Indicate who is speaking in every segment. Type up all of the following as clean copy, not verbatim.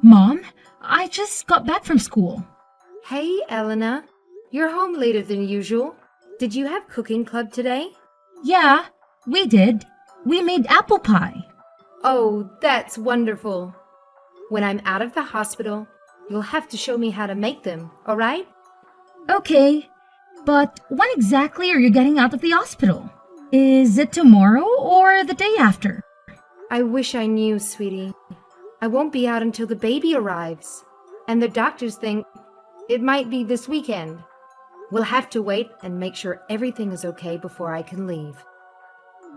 Speaker 1: Mom, I just got back from school.
Speaker 2: Hey, Elena. You're home later than usual. Did you have cooking club today?
Speaker 1: Yeah, we did. We made apple pie.
Speaker 2: Oh, that's wonderful. When I'm out of the hospital, you'll have to show me how to make them, all right?
Speaker 1: Okay, but when exactly are you getting out of the hospital? Is it tomorrow or the day after?
Speaker 2: I wish I knew, sweetie. I won't be out until the baby arrives. And the doctors think it might be this weekend. We'll have to wait and make sure everything is okay before I can leave.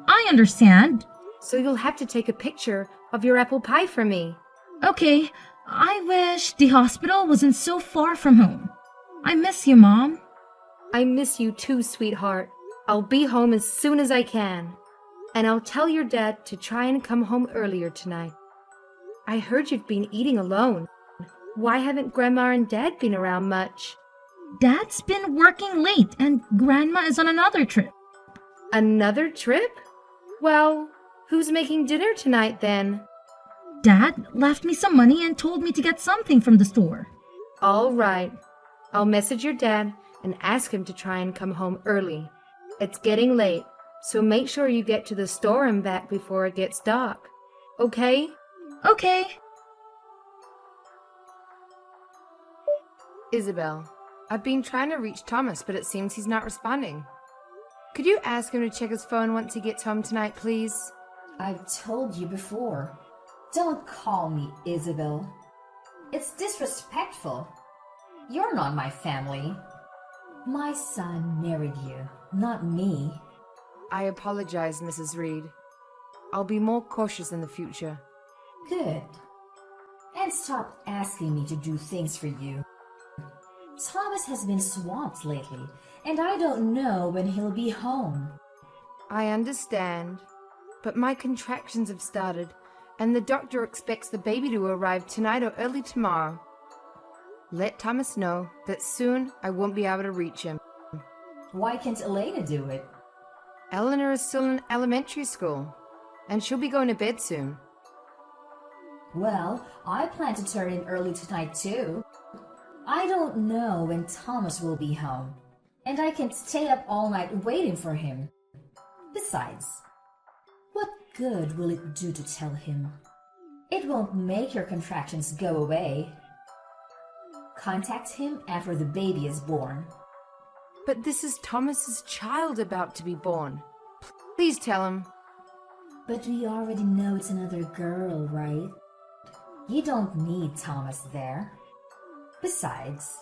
Speaker 1: I understand.
Speaker 2: So you'll have to take a picture of your apple pie for me.
Speaker 1: Okay, I wish the hospital wasn't so far from home. I miss you, Mom.
Speaker 2: I miss you too, sweetheart. I'll be home as soon as I can. And I'll tell your dad to try and come home earlier tonight. I heard you've been eating alone. Why haven't Grandma and Dad been around much?
Speaker 1: Dad's been working late and Grandma is on another trip.
Speaker 2: Another trip? Well, who's making dinner tonight then?
Speaker 1: Dad left me some money and told me to get something from the store.
Speaker 2: All right. I'll message your dad and ask him to try and come home early. It's getting late, so make sure you get to the store and back before it gets dark. Okay?
Speaker 1: Okay.
Speaker 2: Isabel, I've been trying to reach Thomas, but it seems he's not responding. Could you ask him to check his phone once he gets home tonight, please?
Speaker 3: I've told you before. Don't call me Isabel. It's disrespectful. You're not my family. My son married you, not me.
Speaker 2: I apologize, Mrs. Reed. I'll be more cautious in the future.
Speaker 3: Good. And stop asking me to do things for you. Thomas has been swamped lately, and I don't know when he'll be home.
Speaker 2: I understand, but my contractions have started, and the doctor expects the baby to arrive tonight or early tomorrow. Let Thomas know that soon I won't be able to reach him.
Speaker 3: Why can't Elena do it?
Speaker 2: Eleanor is still in elementary school, and she'll be going to bed soon.
Speaker 3: Well, I plan to turn in early tonight too. I don't know when Thomas will be home, and I can't stay up all night waiting for him. Besides, what good will it do to tell him? It won't make your contractions go away. Contact him after the baby is born.
Speaker 2: But this is Thomas's child about to be born. Please tell him.
Speaker 3: But we already know it's another girl, right? You don't need Thomas there. Besides,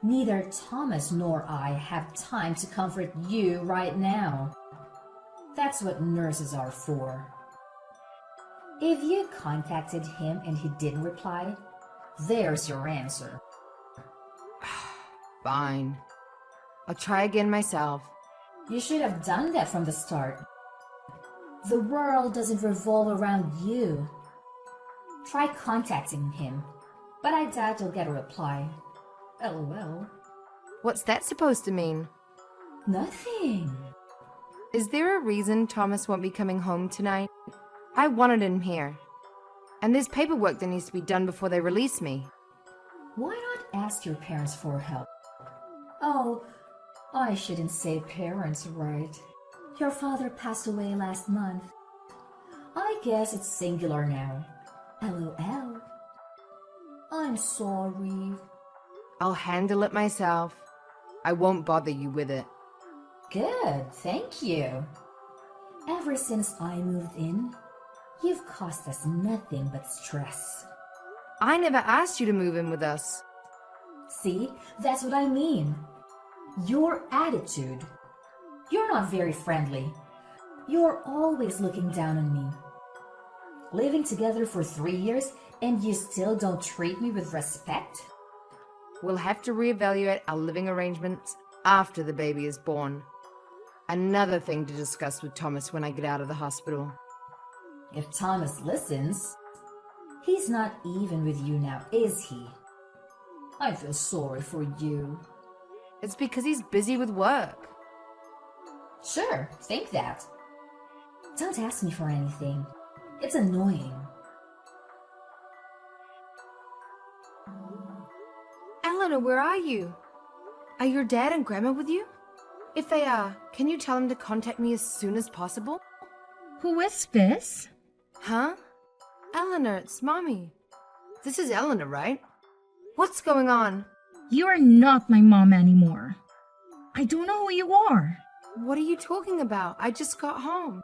Speaker 3: neither Thomas nor I have time to comfort you right now. That's what nurses are for. If you contacted him and he didn't reply, there's your answer.
Speaker 2: Fine. I'll try again myself.
Speaker 3: You should have done that from the start. The world doesn't revolve around you. Try contacting him, but I doubt you'll get a reply. LOL.
Speaker 2: What's that supposed to mean?
Speaker 3: Nothing.
Speaker 2: Is there a reason Thomas won't be coming home tonight? I wanted him here. And there's paperwork that needs to be done before they release me.
Speaker 3: Why not ask your parents for help? Oh, I shouldn't say parents, right? Your father passed away last month. I guess it's singular now. LOL. I'm sorry.
Speaker 2: I'll handle it myself. I won't bother you with it.
Speaker 3: Good, thank you. Ever since I moved in, you've caused us nothing but stress.
Speaker 2: I never asked you to move in with us.
Speaker 3: See, that's what I mean. Your attitude. You're not very friendly. You're always looking down on me. Living together for 3 years and you still don't treat me with respect?
Speaker 2: We'll have to reevaluate our living arrangements after the baby is born. Another thing to discuss with Thomas when I get out of the hospital.
Speaker 3: If Thomas listens, he's not even with you now, is he? I feel sorry for you.
Speaker 2: It's because he's busy with work.
Speaker 3: Sure, think that. Don't ask me for anything. It's annoying.
Speaker 2: Eleanor, where are you? Are your dad and grandma with you? If they are, can you tell them to contact me as soon as possible?
Speaker 1: Who is this?
Speaker 2: Huh? Eleanor, it's Mommy. This is Eleanor, right? What's going on?
Speaker 1: You are not my mom anymore. I don't know who you are.
Speaker 2: What are you talking about? I just got home.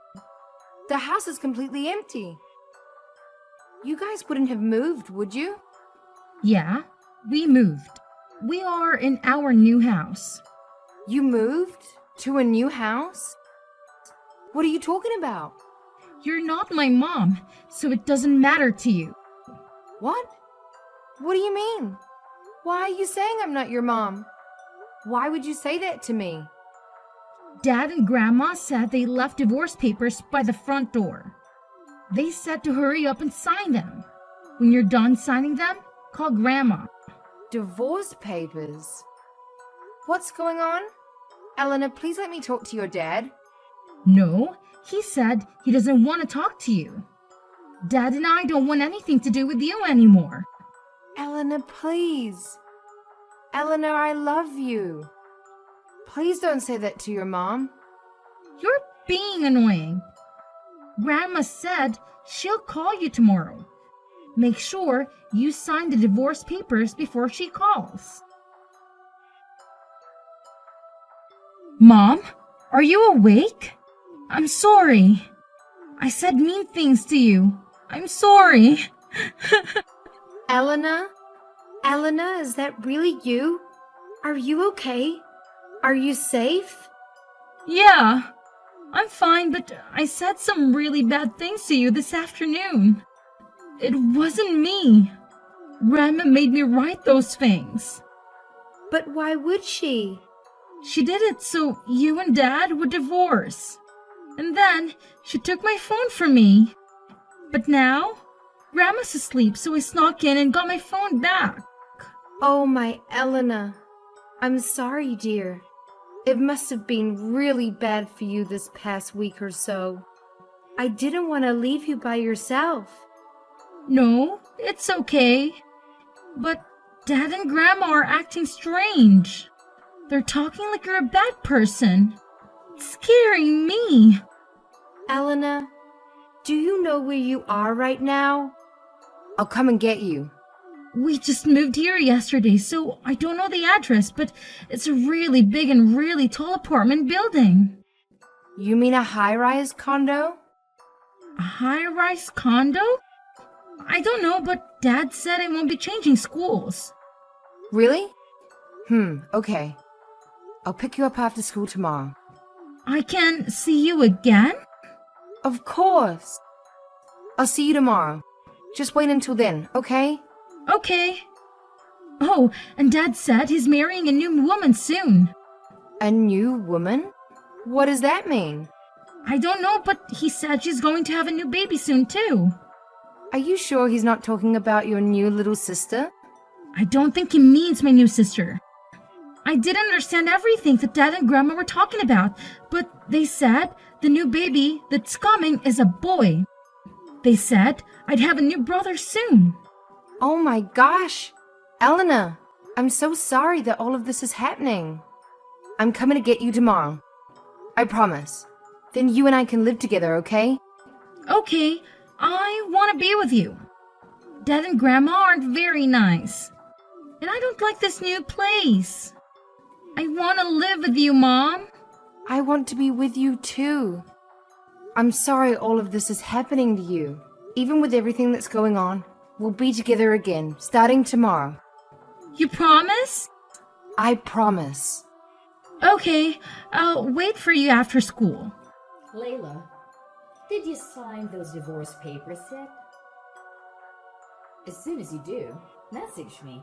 Speaker 2: The house is completely empty. You guys wouldn't have moved, would you?
Speaker 1: Yeah, we moved. We are in our new house.
Speaker 2: You moved? To a new house? What are you talking about?
Speaker 1: You're not my mom, so it doesn't matter to you.
Speaker 2: What? What do you mean? Why are you saying I'm not your mom? Why would you say that to me?
Speaker 1: Dad and Grandma said they left divorce papers by the front door. They said to hurry up and sign them. When you're done signing them, call Grandma.
Speaker 2: Divorce papers? What's going on? Eleanor, please let me talk to your dad.
Speaker 1: No, he said he doesn't want to talk to you. Dad and I don't want anything to do with you anymore.
Speaker 2: Eleanor, please. Eleanor, I love you. Please don't say that to your mom.
Speaker 1: You're being annoying. Grandma said she'll call you tomorrow. Make sure you sign the divorce papers before she calls. Mom, are you awake? I'm sorry. I said mean things to you. I'm sorry.
Speaker 2: Eleanor? Eleanor, is that really you? Are you okay? Are you safe?
Speaker 1: Yeah, I'm fine, but I said some really bad things to you this afternoon. It wasn't me. Grandma made me write those things.
Speaker 2: But why would she?
Speaker 1: She did it so you and Dad would divorce. And then she took my phone from me. But now, Grandma's asleep, so I snuck in and got my phone back.
Speaker 2: Oh, my Eleanor. I'm sorry, dear. It must have been really bad for you this past week or so. I didn't want to leave you by yourself.
Speaker 1: No, it's okay. But Dad and Grandma are acting strange. They're talking like you're a bad person. It's scaring me.
Speaker 2: Eleanor, do you know where you are right now? I'll come and get you.
Speaker 1: We just moved here yesterday, so I don't know the address, but it's a really big and really tall apartment building.
Speaker 2: You mean a high-rise condo?
Speaker 1: A high-rise condo? I don't know, but Dad said I won't be changing schools.
Speaker 2: Really? Okay. I'll pick you up after school tomorrow.
Speaker 1: I can see you again?
Speaker 2: Of course. I'll see you tomorrow. Just wait until then, okay?
Speaker 1: Okay. Oh, and Dad said he's marrying a new woman soon.
Speaker 2: A new woman? What does that mean?
Speaker 1: I don't know, but he said she's going to have a new baby soon, too.
Speaker 2: Are you sure he's not talking about your new little sister?
Speaker 1: I don't think he means my new sister. I didn't understand everything that Dad and Grandma were talking about, but they said the new baby that's coming is a boy. They said I'd have a new brother soon.
Speaker 2: Oh my gosh! Eleanor, I'm so sorry that all of this is happening. I'm coming to get you tomorrow. I promise. Then you and I can live together, okay?
Speaker 1: Okay, I want to be with you. Dad and Grandma aren't very nice. And I don't like this new place. I want to live with you, Mom.
Speaker 2: I want to be with you too. I'm sorry all of this is happening to you. Even with everything that's going on, we'll be together again, starting tomorrow.
Speaker 1: You promise?
Speaker 2: I promise.
Speaker 1: Okay, I'll wait for you after school.
Speaker 3: Layla, did you sign those divorce papers yet? As soon as you do, message me.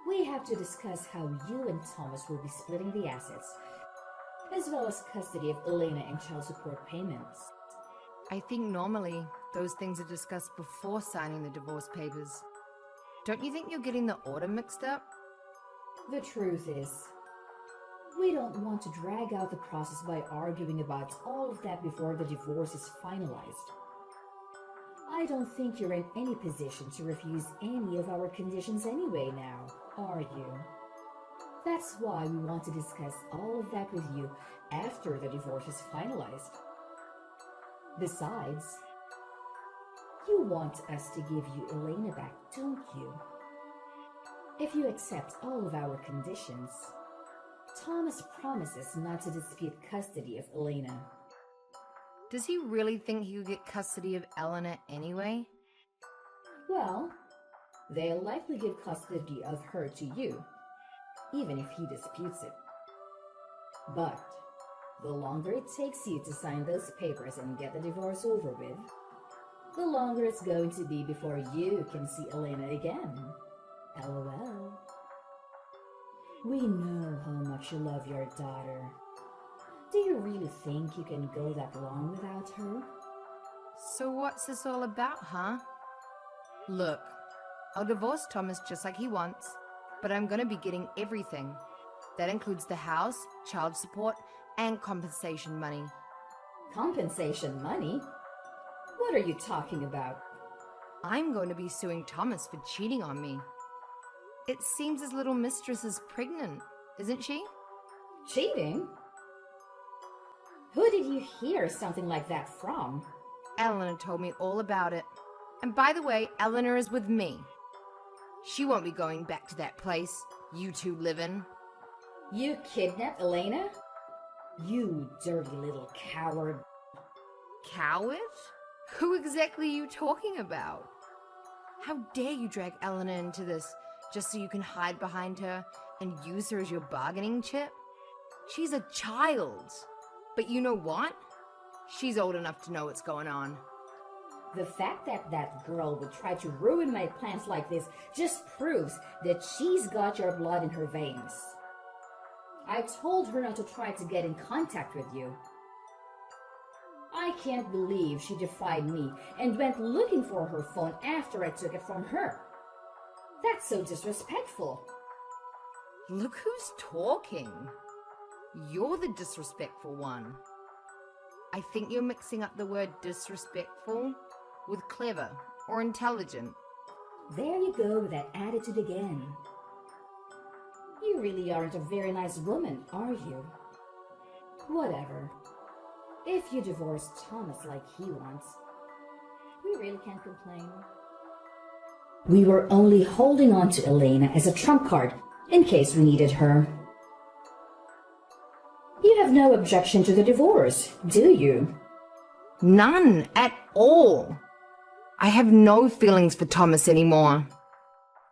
Speaker 3: We have to discuss how you and Thomas will be splitting the assets, as well as custody of Elena and child support payments.
Speaker 2: I think normally those things are discussed before signing the divorce papers. Don't you think you're getting the order mixed up?
Speaker 3: The truth is, we don't want to drag out the process by arguing about all of that before the divorce is finalized. I don't think you're in any position to refuse any of our conditions anyway now, are you? That's why we want to discuss all of that with you after the divorce is finalized. Besides, you want us to give you Elena back, don't you? If you accept all of our conditions, Thomas promises not to dispute custody of Elena.
Speaker 2: Does he really think he could get custody of Eleanor anyway?
Speaker 3: Well, they'll likely give custody of her to you, even if he disputes it. But the longer it takes you to sign those papers and get the divorce over with, the longer it's going to be before you can see Elena again. LOL. We know how much you love your daughter. Do you really think you can go that long without her?
Speaker 2: So what's this all about, huh? Look, I'll divorce Thomas just like he wants, but I'm gonna be getting everything. That includes the house, child support, and compensation money.
Speaker 3: Compensation money? What are you talking about?
Speaker 2: I'm going to be suing Thomas for cheating on me. It seems his little mistress is pregnant, isn't she?
Speaker 3: Cheating? Who did you hear something like that from?
Speaker 2: Eleanor told me all about it. And by the way, Eleanor is with me. She won't be going back to that place you two live in.
Speaker 3: You kidnapped Elena? You dirty little coward.
Speaker 2: Coward? Who exactly are you talking about? How dare you drag Eleanor into this just so you can hide behind her and use her as your bargaining chip? She's a child. But you know what? She's old enough to know what's going on.
Speaker 3: The fact that that girl would try to ruin my plans like this just proves that she's got your blood in her veins. I told her not to try to get in contact with you. I can't believe she defied me and went looking for her phone after I took it from her. That's so disrespectful.
Speaker 2: Look who's talking. You're the disrespectful one. I think you're mixing up the word disrespectful with clever or intelligent.
Speaker 3: There you go with that attitude again. You really aren't a very nice woman, are you? Whatever. If you divorce Thomas like he wants, we really can't complain. We were only holding on to Elena as a trump card in case we needed her. You have no objection to the divorce, do you?
Speaker 2: None at all. I have no feelings for Thomas anymore.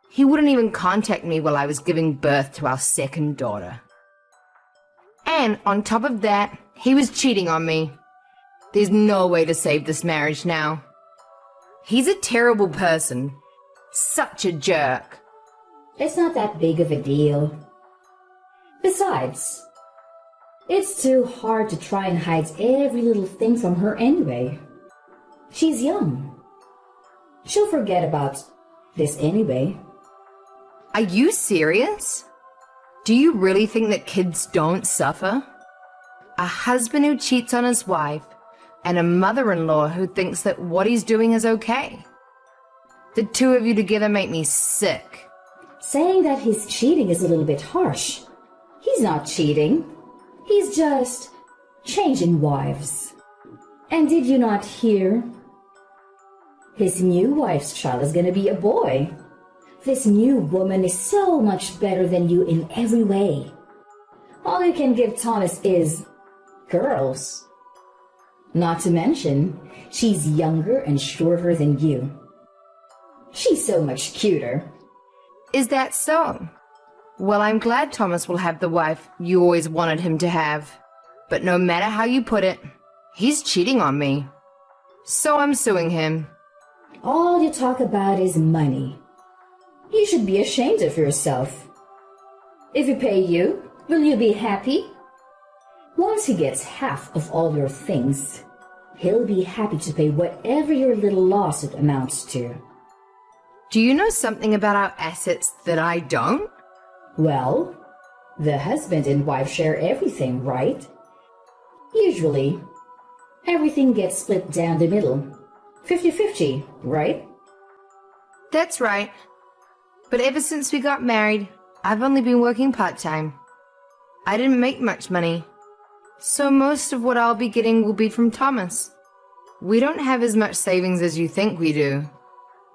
Speaker 2: He wouldn't even contact me while I was giving birth to our second daughter. And on top of that, he was cheating on me. There's no way to save this marriage now. He's a terrible person. Such a jerk.
Speaker 3: It's not that big of a deal. Besides, it's too hard to try and hide every little thing from her anyway. She's young. She'll forget about this anyway.
Speaker 2: Are you serious? Do you really think that kids don't suffer? A husband who cheats on his wife and a mother-in-law who thinks that what he's doing is okay. The two of you together make me sick.
Speaker 3: Saying that he's cheating is a little bit harsh. He's not cheating. He's just changing wives. And did you not hear? His new wife's child is going to be a boy. This new woman is so much better than you in every way. All you can give Thomas is girls. Not to mention, she's younger and shorter than you. She's so much cuter.
Speaker 2: Is that so? Well, I'm glad Thomas will have the wife you always wanted him to have. But no matter how you put it, he's cheating on me. So I'm suing him.
Speaker 3: All you talk about is money. You should be ashamed of yourself. If he pay you, will you be happy? Once he gets half of all your things, he'll be happy to pay whatever your little lawsuit amounts to.
Speaker 2: Do you know something about our assets that I don't?
Speaker 3: Well, the husband and wife share everything, right? Usually, everything gets split down the middle, 50-50, right?
Speaker 2: That's right. But ever since we got married, I've only been working part-time. I didn't make much money, so most of what I'll be getting will be from Thomas. We don't have as much savings as you think we do.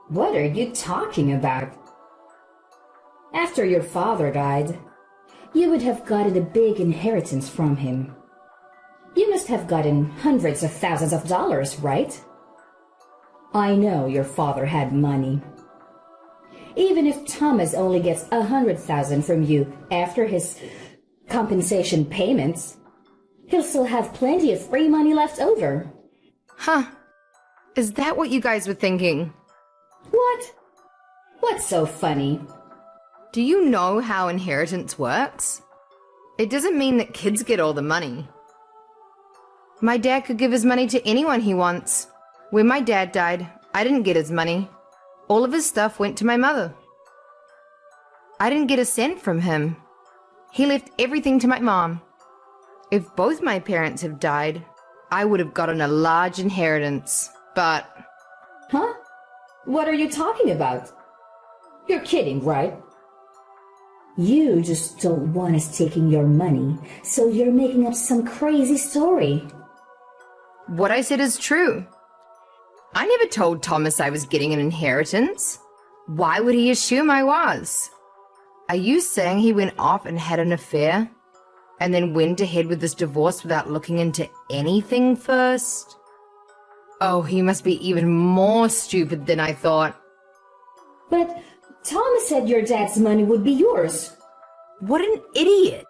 Speaker 3: What are you talking about? After your father died, you would have gotten a big inheritance from him. You must have gotten hundreds of thousands of dollars, right? I know your father had money. Even if Thomas only gets 100,000 from you after his compensation payments, he'll still have plenty of free money left over.
Speaker 2: Huh. Is that what you guys were thinking?
Speaker 3: What? What's so funny?
Speaker 2: Do you know how inheritance works? It doesn't mean that kids get all the money. My dad could give his money to anyone he wants. When my dad died, I didn't get his money. All of his stuff went to my mother. I didn't get a cent from him. He left everything to my mom. If both my parents have died, I would have gotten a large inheritance, but...
Speaker 3: Huh? What are you talking about? You're kidding, right? You just don't want us taking your money, so you're making up some crazy story.
Speaker 2: What I said is true. I never told Thomas I was getting an inheritance. Why would he assume I was? Are you saying he went off and had an affair? And then went ahead with this divorce without looking into anything first? Oh, he must be even more stupid than I thought.
Speaker 3: But Thomas said your dad's money would be yours.
Speaker 2: What an idiot.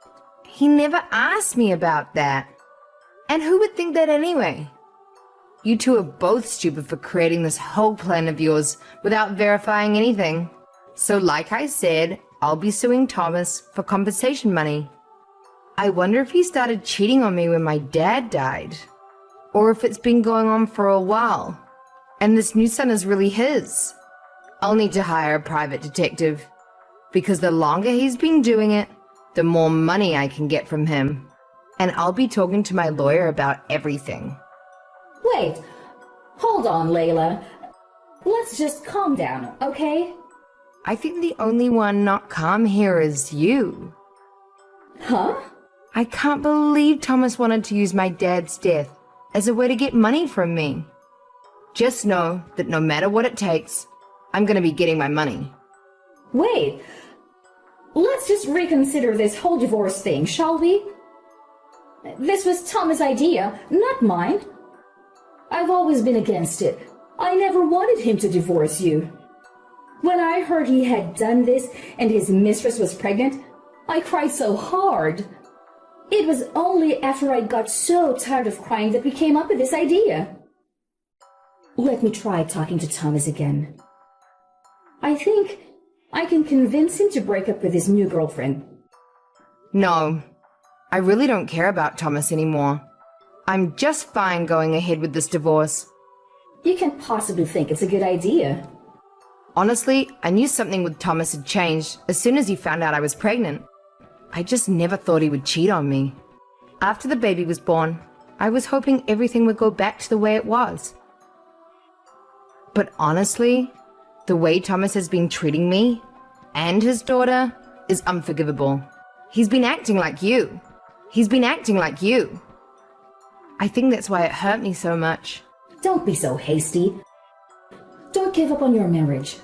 Speaker 2: He never asked me about that. And who would think that anyway? You two are both stupid for creating this whole plan of yours without verifying anything. So like I said, I'll be suing Thomas for compensation money. I wonder if he started cheating on me when my dad died. Or if it's been going on for a while, and this new son is really his. I'll need to hire a private detective, because the longer he's been doing it, the more money I can get from him. And I'll be talking to my lawyer about everything.
Speaker 3: Wait, hold on, Layla. Let's just calm down, okay?
Speaker 2: I think the only one not calm here is you.
Speaker 3: Huh?
Speaker 2: I can't believe Thomas wanted to use my dad's death as a way to get money from me. Just know that no matter what it takes, I'm going to be getting my money.
Speaker 3: Wait, let's just reconsider this whole divorce thing, shall we? This was Thomas' idea, not mine. I've always been against it. I never wanted him to divorce you. When I heard he had done this and his mistress was pregnant, I cried so hard. It was only after I got so tired of crying that we came up with this idea. Let me try talking to Thomas again. I think I can convince him to break up with his new girlfriend.
Speaker 2: No, I really don't care about Thomas anymore. I'm just fine going ahead with this divorce.
Speaker 3: You can't possibly think it's a good idea.
Speaker 2: Honestly, I knew something with Thomas had changed as soon as he found out I was pregnant. I just never thought he would cheat on me. After the baby was born, I was hoping everything would go back to the way it was. But honestly, the way Thomas has been treating me and his daughter is unforgivable. He's been acting like you. He's been acting like you. I think that's why it hurt me so much.
Speaker 3: Don't be so hasty. Don't give up on your marriage.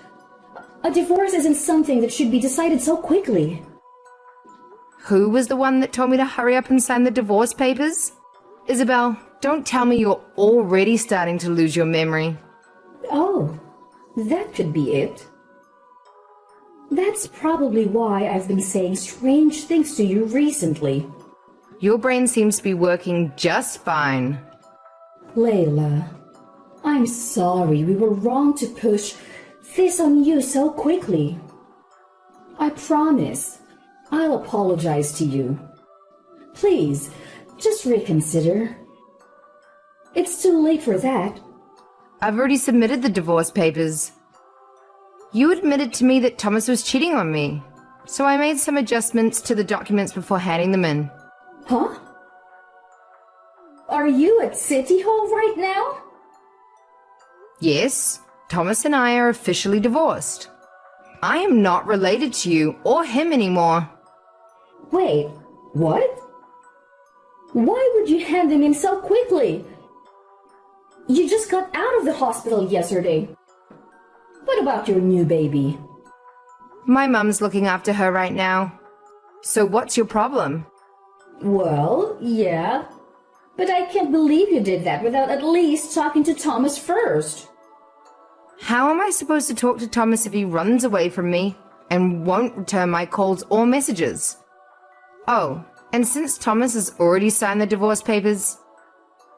Speaker 3: A divorce isn't something that should be decided so quickly.
Speaker 2: Who was the one that told me to hurry up and sign the divorce papers? Isabel, don't tell me you're already starting to lose your memory.
Speaker 3: Oh, that could be it. That's probably why I've been saying strange things to you recently.
Speaker 2: Your brain seems to be working just fine.
Speaker 3: Layla, I'm sorry we were wrong to push this on you so quickly. I promise I'll apologize to you. Please, just reconsider. It's too late for that.
Speaker 2: I've already submitted the divorce papers. You admitted to me that Thomas was cheating on me, so I made some adjustments to the documents before handing them in.
Speaker 3: Huh? Are you at City Hall right now?
Speaker 2: Yes, Thomas and I are officially divorced. I am not related to you or him anymore.
Speaker 3: Wait, what? Why would you hand them in so quickly? You just got out of the hospital yesterday. What about your new baby?
Speaker 2: My mum's looking after her right now. So what's your problem?
Speaker 3: Well, yeah. But I can't believe you did that without at least talking to Thomas first.
Speaker 2: How am I supposed to talk to Thomas if he runs away from me and won't return my calls or messages? Oh, and since Thomas has already signed the divorce papers,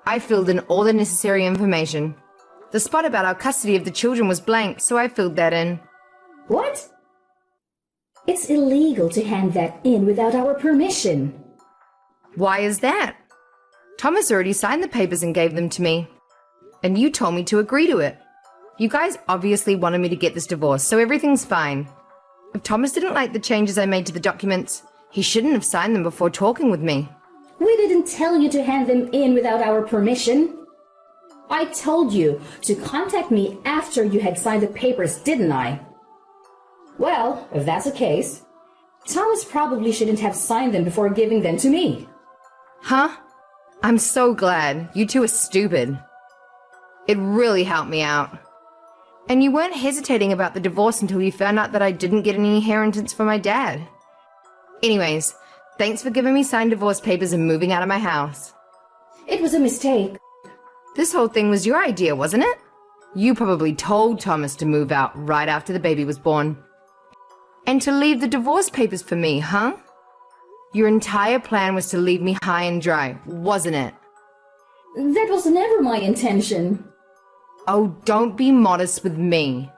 Speaker 2: I filled in all the necessary information. The spot about our custody of the children was blank, so I filled that in.
Speaker 3: What? It's illegal to hand that in without our permission.
Speaker 2: Why is that? Thomas already signed the papers and gave them to me. And you told me to agree to it. You guys obviously wanted me to get this divorce, so everything's fine. If Thomas didn't like the changes I made to the documents, he shouldn't have signed them before talking with me.
Speaker 3: We didn't tell you to hand them in without our permission. I told you to contact me after you had signed the papers, didn't I? Well, if that's the case, Thomas probably shouldn't have signed them before giving them to me.
Speaker 2: Huh? I'm so glad. You two are stupid. It really helped me out. And you weren't hesitating about the divorce until you found out that I didn't get any inheritance from my dad. Anyways, thanks for giving me signed divorce papers and moving out of my house.
Speaker 3: It was a mistake.
Speaker 2: This whole thing was your idea, wasn't it? You probably told Thomas to move out right after the baby was born. And to leave the divorce papers for me, huh? Your entire plan was to leave me high and dry, wasn't it?
Speaker 3: That was never my intention.
Speaker 2: Oh, don't be modest with me.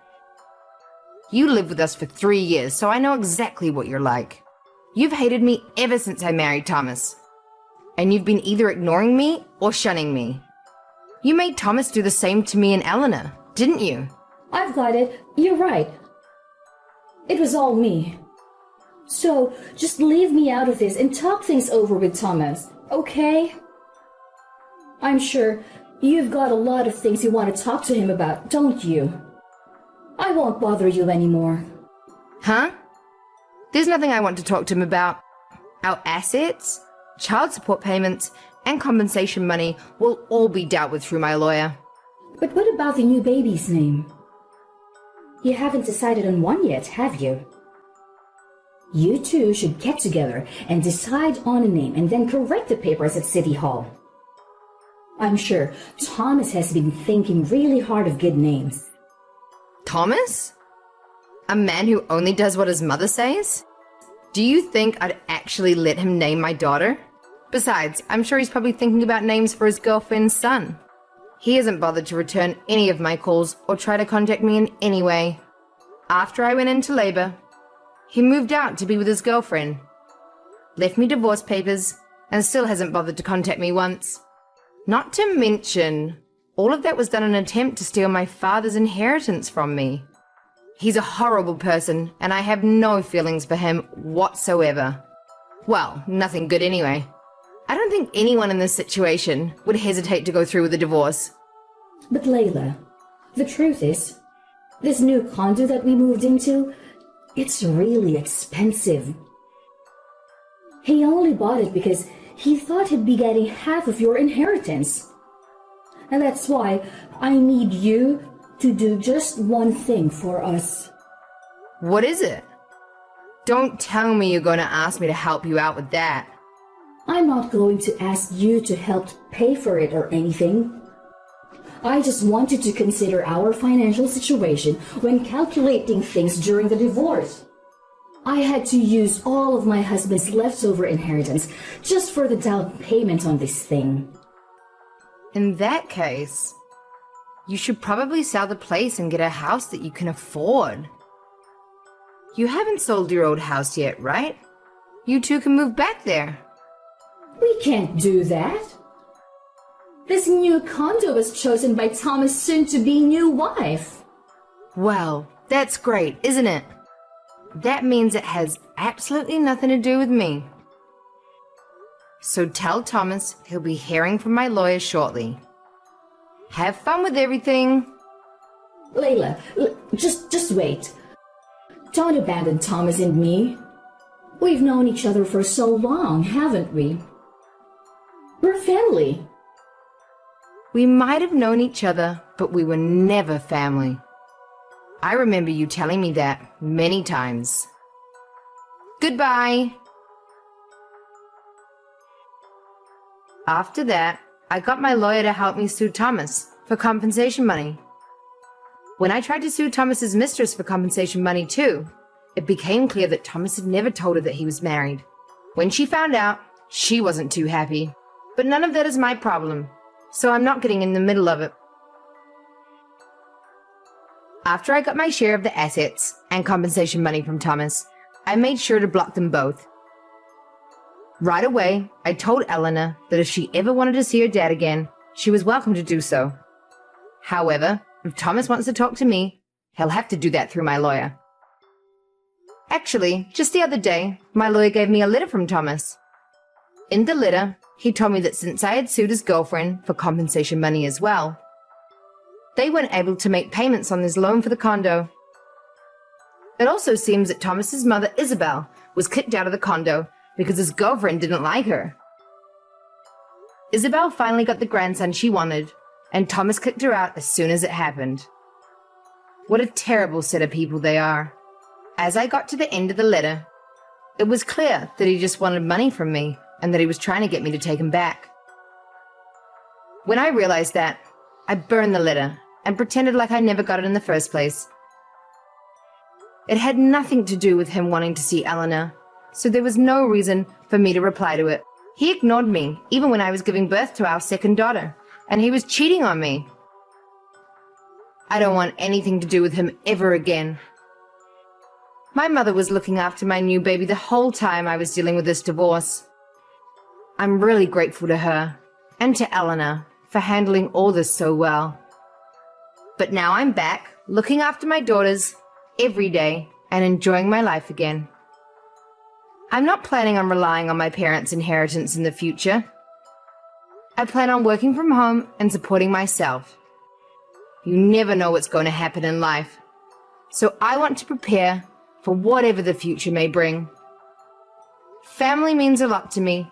Speaker 2: You lived with us for 3 years, so I know exactly what you're like. You've hated me ever since I married Thomas. And you've been either ignoring me or shunning me. You made Thomas do the same to me and Eleanor, didn't you?
Speaker 3: I've got it. You're right. It was all me. So, just leave me out of this and talk things over with Thomas, okay? I'm sure you've got a lot of things you want to talk to him about, don't you? I won't bother you anymore.
Speaker 2: Huh? There's nothing I want to talk to him about. Our assets, child support payments, and compensation money will all be dealt with through my lawyer.
Speaker 3: But what about the new baby's name? You haven't decided on one yet, have you? You two should get together and decide on a name and then correct the papers at City Hall. I'm sure Thomas has been thinking really hard of good names.
Speaker 2: Thomas? A man who only does what his mother says? Do you think I'd actually let him name my daughter? Besides, I'm sure he's probably thinking about names for his girlfriend's son. He hasn't bothered to return any of my calls or try to contact me in any way. After I went into labor, he moved out to be with his girlfriend, left me divorce papers, and still hasn't bothered to contact me once. Not to mention, all of that was done in an attempt to steal my father's inheritance from me. He's a horrible person, and I have no feelings for him whatsoever. Well, nothing good anyway. I don't think anyone in this situation would hesitate to go through with a divorce.
Speaker 3: But Layla, the truth is, this new condo that we moved into, it's really expensive. He only bought it because he thought he'd be getting half of your inheritance. And that's why I need you to do just one thing for us.
Speaker 2: What is it? Don't tell me you're going to ask me to help you out with that.
Speaker 3: I'm not going to ask you to help pay for it or anything. I just wanted to consider our financial situation when calculating things during the divorce. I had to use all of my husband's leftover inheritance just for the down payment on this thing.
Speaker 2: In that case, you should probably sell the place and get a house that you can afford. You haven't sold your old house yet, right? You two can move back there.
Speaker 3: We can't do that. This new condo was chosen by Thomas' soon-to-be new wife.
Speaker 2: Well, that's great, isn't it? That means it has absolutely nothing to do with me. So tell Thomas he'll be hearing from my lawyer shortly. Have fun with everything.
Speaker 3: Layla, just wait. Don't abandon Thomas and me. We've known each other for so long, haven't we? We're family.
Speaker 2: We might have known each other, but we were never family. I remember you telling me that many times. Goodbye. After that, I got my lawyer to help me sue Thomas for compensation money. When I tried to sue Thomas's mistress for compensation money too, it became clear that Thomas had never told her that he was married. When she found out, she wasn't too happy. But none of that is my problem, so I'm not getting in the middle of it. After I got my share of the assets and compensation money from Thomas, I made sure to block them both. Right away, I told Eleanor that if she ever wanted to see her dad again, she was welcome to do so. However, if Thomas wants to talk to me, he'll have to do that through my lawyer. Actually, just the other day, my lawyer gave me a letter from Thomas. In the letter, he told me that since I had sued his girlfriend for compensation money as well, they weren't able to make payments on his loan for the condo. It also seems that Thomas's mother, Isabel, was kicked out of the condo because his girlfriend didn't like her. Isabel finally got the grandson she wanted, and Thomas kicked her out as soon as it happened. What a terrible set of people they are. As I got to the end of the letter, it was clear that he just wanted money from me and that he was trying to get me to take him back. When I realized that, I burned the letter and pretended like I never got it in the first place. It had nothing to do with him wanting to see Eleanor, so there was no reason for me to reply to it. He ignored me even when I was giving birth to our second daughter, and he was cheating on me. I don't want anything to do with him ever again. My mother was looking after my new baby the whole time I was dealing with this divorce. I'm really grateful to her and to Eleanor for handling all this so well. But now I'm back, looking after my daughters every day and enjoying my life again. I'm not planning on relying on my parents' inheritance in the future. I plan on working from home and supporting myself. You never know what's going to happen in life, so I want to prepare for whatever the future may bring. Family means a lot to me,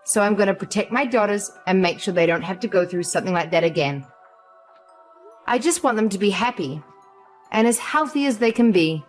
Speaker 2: so I'm going to protect my daughters and make sure they don't have to go through something like that again. I just want them to be happy and as healthy as they can be.